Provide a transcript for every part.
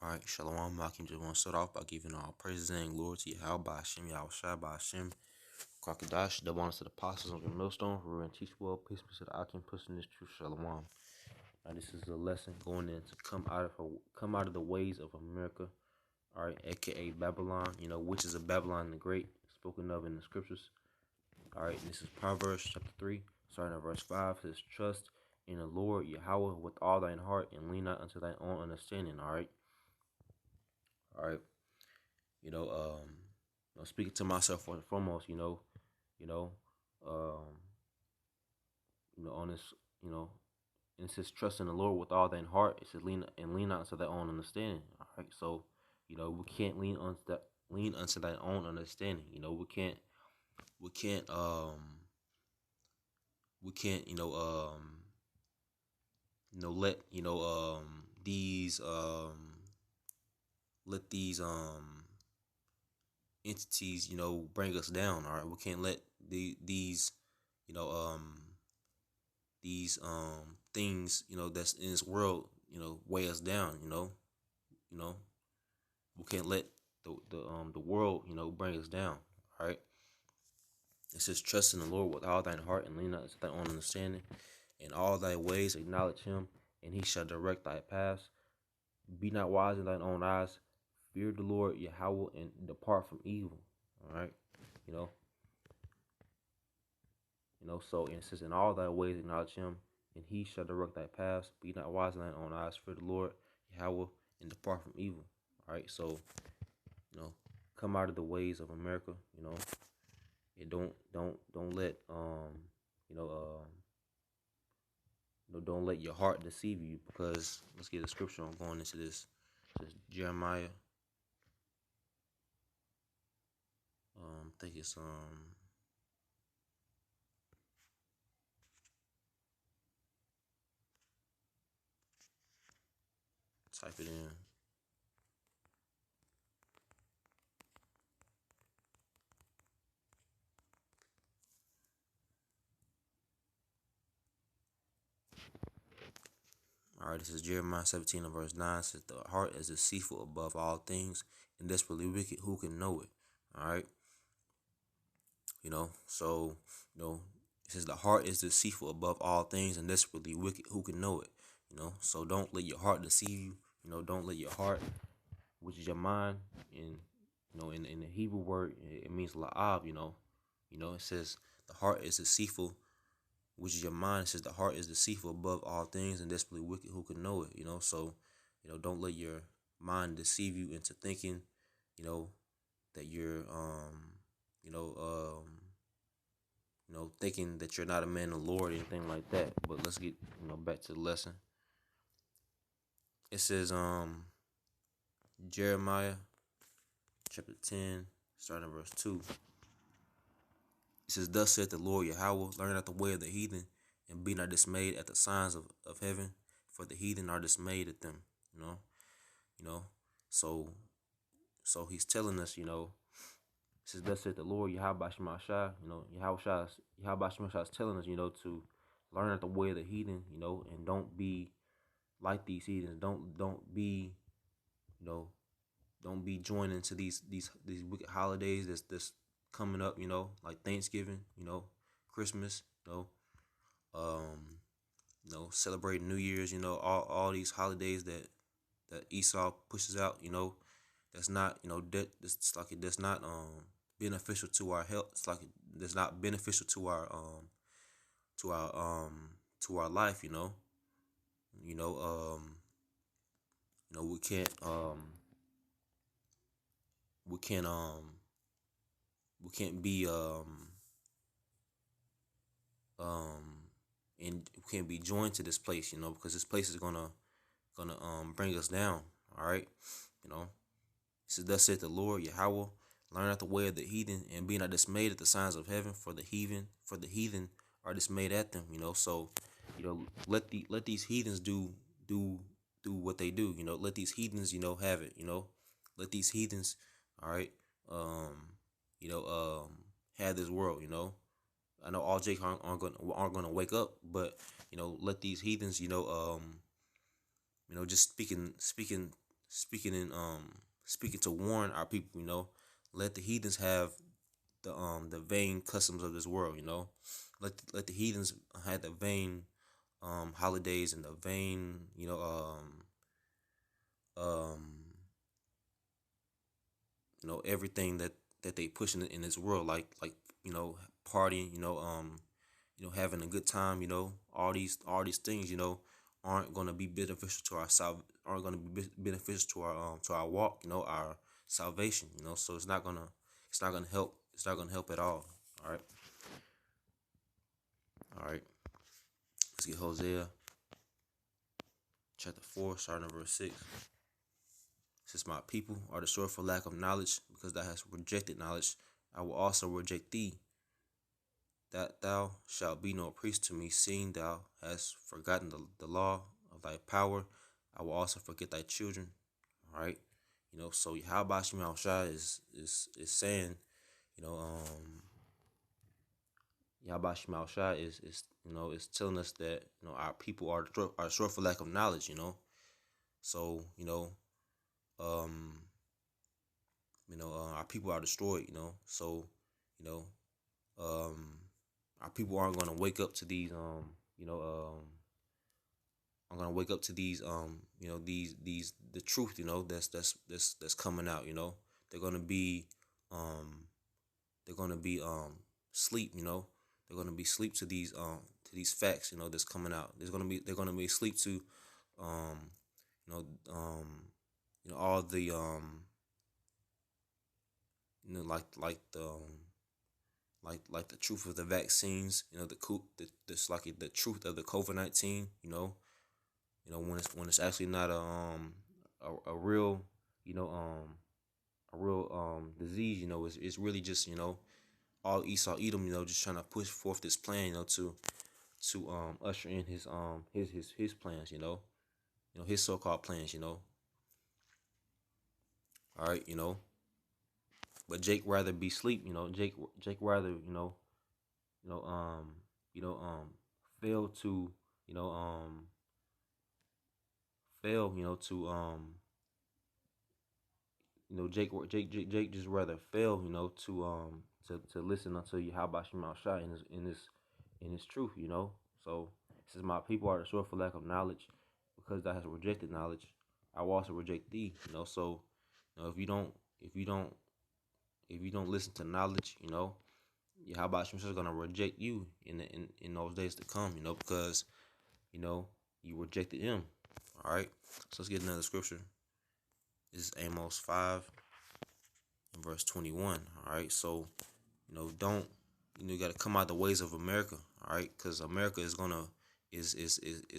All right, Shalom. Malcolm just want to start off by giving all praises and glory to Yahweh by Hashem, Yahweh Shai by Hashem, Kwakadash, the bonus to the apostles of the millstone, who and teach well, peace be to the Akim, pushing this truth, Shalom. Now, this is a lesson going in to come out of the ways of America, all right, aka Babylon, which is a Babylon the Great, spoken of in the scriptures. All right, this is Proverbs chapter 3, starting at verse 5, says, Trust in the Lord Yahweh with all thine heart and lean not unto thine own understanding, all right? All right. you know, um, speaking to myself first and foremost, you know, um, on this, and it says trust in the Lord with all thine heart. It says lean not unto thy own understanding. All right, so we can't lean unto thy own understanding. We can't we can't let these entities bring us down. All right, we can't let you know um these things that's in this world weigh us down. You know we can't let the world bring us down. All right, it says trust in the Lord with all thine heart and lean not to thy own understanding. In all thy ways acknowledge him, and he shall direct thy paths. Be not wise in thine own eyes. Fear the Lord Yahweh and depart from evil. All right, you know so and it says in all thy ways acknowledge him, and he shall direct thy paths. Be not wise in thine own eyes. Fear the Lord Yahweh and depart from evil. All right, so come out of the ways of America. And don't let don't let your heart deceive you, because let's get the scripture on going into this. It says Jeremiah. I think it's type it in. All right, this is Jeremiah 17 and verse 9. It says, the heart is deceitful above all things and desperately wicked. Who can know it? All right. So, it says the heart is deceitful above all things and desperately wicked. Who can know it? So don't let your heart deceive you. Don't let your heart, which is your mind, and, in the Hebrew word, it means la'ab, it says the heart is deceitful, which is your mind. It says the heart is deceitful above all things and desperately wicked. Who can know it? So, don't let your mind deceive you into thinking, that you're, thinking that you're not a man of the Lord or anything like that. But let's get, back to the lesson. It says, Jeremiah chapter 10, starting verse 2. It says, thus saith the Lord Yahweh, learn not the way of the heathen, and be not dismayed at the signs of heaven, for the heathen are dismayed at them. So he's telling us, it says, thus saith the Lord Yahweh Shemashah, Yahweh Shemashah is telling us, to learn not the way of the heathen, and don't be like these heathens. Don't be, don't be joining to these wicked holidays that's coming up, like Thanksgiving, Christmas, celebrating New Year's, all these holidays that Esau pushes out, that's not, it's like it does not beneficial to our health. It's like it does not beneficial to our to our to our life, you know we can't we can't we can't be and we can't be joined to this place, because this place is gonna bring us down. All right, it says, thus saith the Lord Yahweh, learn not the way of the heathen, and be not dismayed at the signs of heaven, for the heathen are dismayed at them. So let these heathens do what they do. Let these heathens have it. Let these heathens, all right, you know have this world. I know all Jake aren't gonna wake up, but let these heathens, just speaking speaking to warn our people. Let the heathens have the vain customs of this world. Let the heathens have the vain holidays and the vain um everything that they push in this world, like partying, having a good time. All these things aren't going to be beneficial to our aren't going to be beneficial to our walk, our salvation. So it's not gonna help. It's not gonna help at all. All right. All right. Let's get Hosea chapter 4, starting at verse 6. Since my people are destroyed for lack of knowledge, because thou hast rejected knowledge, I will also reject thee, that thou shalt be no priest to me, seeing thou hast forgotten the law of thy power. I will also forget thy children. All right. So Yahweh Shema Shai is saying, you know, Yahweh Shema Shai is telling us that our people are short for lack of knowledge. So um our people are destroyed. So you know our people aren't going to wake up to these I'm gonna wake up to these these the truth that's coming out. They're gonna be um they're gonna be sleep. They're gonna be sleep to these facts that's coming out. They're gonna be sleep to um you know um all the like the like the truth of the vaccines. This like the truth of the COVID-19. When it's actually not a real disease. It's really just all Esau Edom, just trying to push forth this plan, to usher in his plans, his so-called plans. All right. But Jake rather be sleep. Jake rather you know you know fail to you know fail to Jake just rather fail, to listen unto you. How about Shema Shai in his truth, So it says, my people are destroyed for lack of knowledge, because thou hast rejected knowledge. I will also reject thee. So if you don't listen to knowledge, how about Shema Shai is gonna reject you in those days to come, because you rejected him. All right. So let's get another scripture. This is Amos 5 and verse 21. All right. So, don't, you got to come out the ways of America. All right. Because America is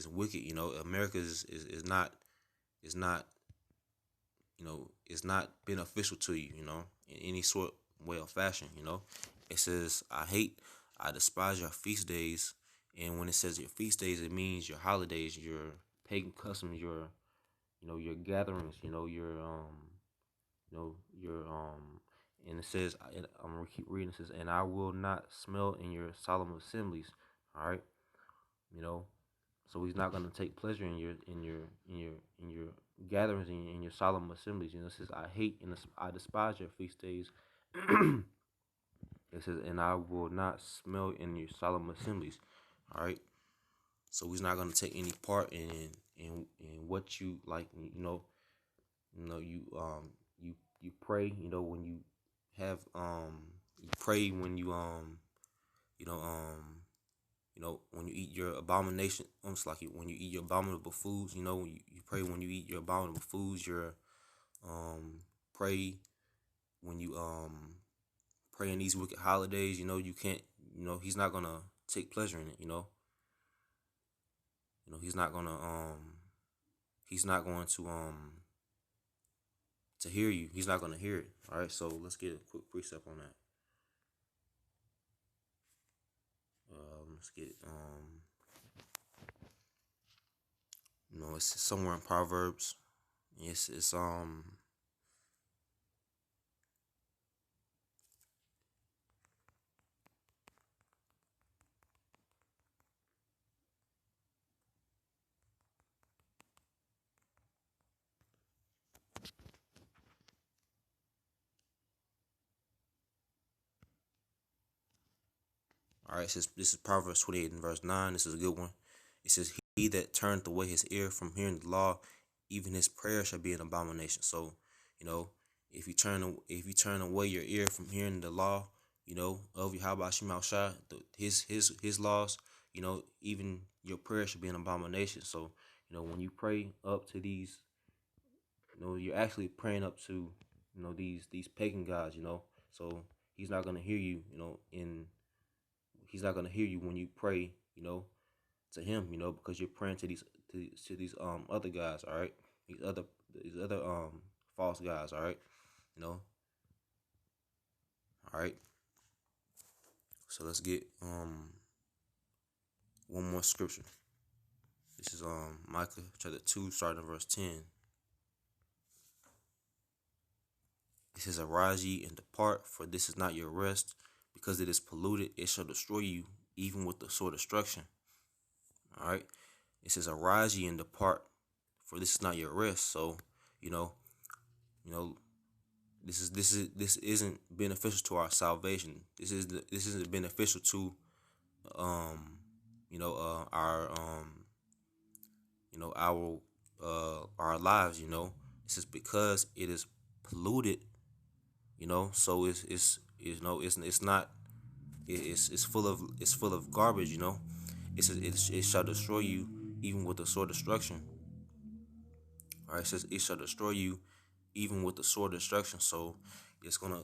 wicked. America is not beneficial to you, in any sort way or fashion. It says, I despise your feast days. And when it says your feast days, it means your holidays, your pagan customs, your gatherings, your and it says, I'm gonna keep reading. It says, and I will not smell in your solemn assemblies. All right, you know, so he's not gonna take pleasure in your gatherings and in your solemn assemblies. It says, I despise your feast days. It says, and I will not smell in your solemn assemblies. All right, so he's not gonna take any part in what you like. You pray. When you have you pray when when you eat your abomination. Almost like when you eat your abominable foods. You pray when you eat your abominable foods. Your pray when you pray in these wicked holidays. You can't. He's not gonna take pleasure in it. He's not gonna he's not going to hear you. He's not gonna hear it. All right. So let's get a quick precept on that. Let's get it's somewhere in Proverbs. It's All right, it says this is Proverbs 28 and verse 9. This is a good one. It says, "He that turneth away his ear from hearing the law, even his prayer shall be an abomination." So, you know, if you turn away your ear from hearing the law, of Yahweh Shema Shai, his laws, even your prayer should be an abomination. So, when you pray up to these, you're actually praying up to, these pagan gods, So he's not gonna hear you, he's not gonna hear you when you pray, to him, because you're praying to these other guys, all right, these other false guys, all right, you know, all right. So let's get one more scripture. This is Micah chapter 2, starting verse 10. It says, "Arise ye and depart, for this is not your rest, because it is polluted; it shall destroy you, even with the sword destruction." All right. It says, "Arise ye and depart, for this is not your rest." So, you know, you know, this isn't beneficial to our salvation. This isn't beneficial to our our lives. This is because it is polluted. So it's not, it's full of garbage. It shall destroy you, even with the sword destruction. All right, it says it shall destroy you, even with the sword destruction. So it's gonna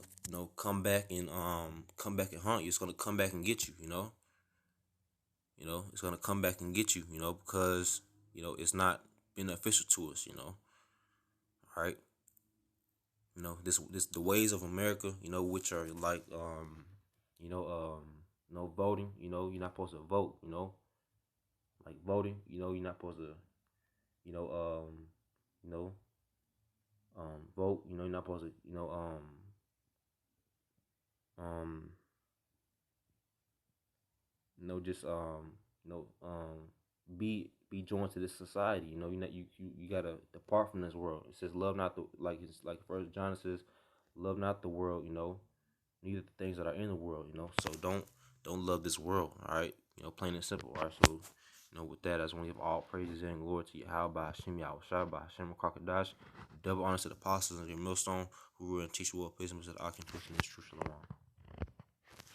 come back and haunt you. It's gonna come back and get you. It's gonna come back and get you. Because it's not beneficial to us. All right. This the ways of America. Which are like voting. You're not supposed to vote. Like voting. You're not supposed to you know you know vote. You're not supposed to um just be joined to this society. You gotta depart from this world. It says, love not the, like it's like First John says, love not the world. Neither the things that are in the world. So don't love this world. All right. Plain and simple. All right. So with that, I just want to give all praises and glory to Yahweh by Hashem Yahushua by Hashem Kakadash. Double honors to the apostles of your millstone who were in teachable wisdom to the Akim pushing this true shalom.